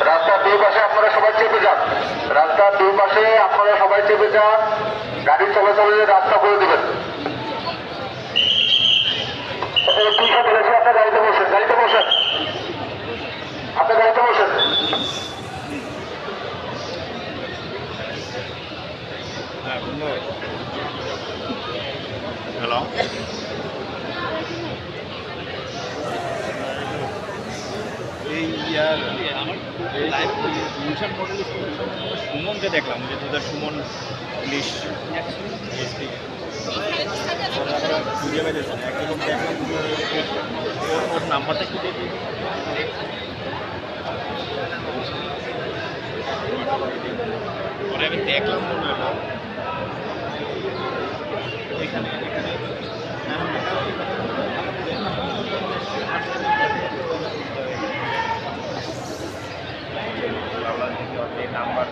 রাস্তার দুই পাশে আপনারা সবাই চেপে যান। রাস্তার দুই পাশে আপনারা সবাই চেপে যান। গাড়ি চলাচলের রাস্তা করে দেবেন। আপনার গাড়িতে বসেন, গাড়িতে বসেন, আপনার গাড়িতে বসেন। হ্যালো, এই গুলশান মডেল স্কুলের সুমনকে দেখলাম, যে তোদের সুমন পুলিশ খুঁজে পেয়েছেন। একদম দেখলাম ওর নাম্বারটা কি দেখি, ওরা আমি দেখলাম মনে হলো এখানে নাম্বার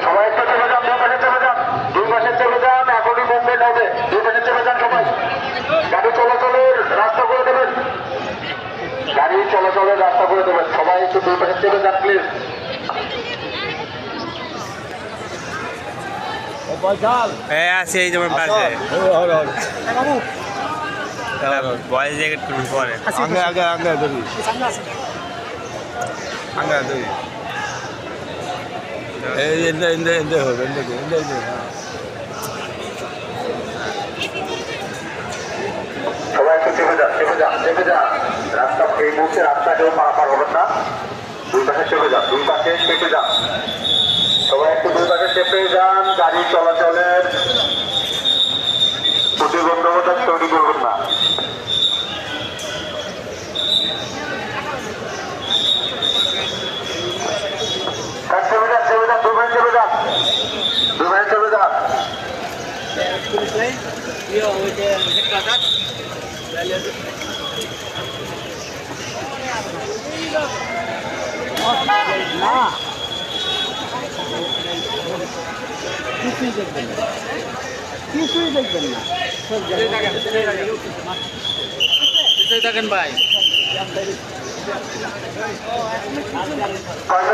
সবাই একটু চেপে যান, দুই পাশে চেপে যান, দুই পাশে চেপে যান। এখনই মুভমেন্ট হবে, দুই পাশে চেপে যান সবাই। গাড়ি চলাচলের রাস্তা করে দেবেন, গাড়ি চলাচলের রাস্তা করে দেবেন। সবাই একটু দুই পাশে চেপে যান প্লিজ। আছে এই তোমার পাশে বয়স জ্যাকেট করুন পরে আগে আগে আগে ধরি আগে ধরি এই এন্ড এন্ড এন্ড হবে এন্ড এন্ড এন্ড সবাই একটু চেপে যান, চেপে যান, চেপে যান। রাস্তা এই মুহূর্তে রাস্তা কেউ পারাপার হবেন না। দুই পাশে চেপে যান, দুই পাশে চেপে যান। সবাই একটু দুই পাশে চেপে যান। গাড়ি চলাচলের প্রতিবন্ধকতা তৈরি করবেন না। চেপে যান, চেপে যান, দুই পাশে চেপে যান, দুই পাশে চেপে যান। কিছুই দেখবেন না থাকেন ভাই। পাশে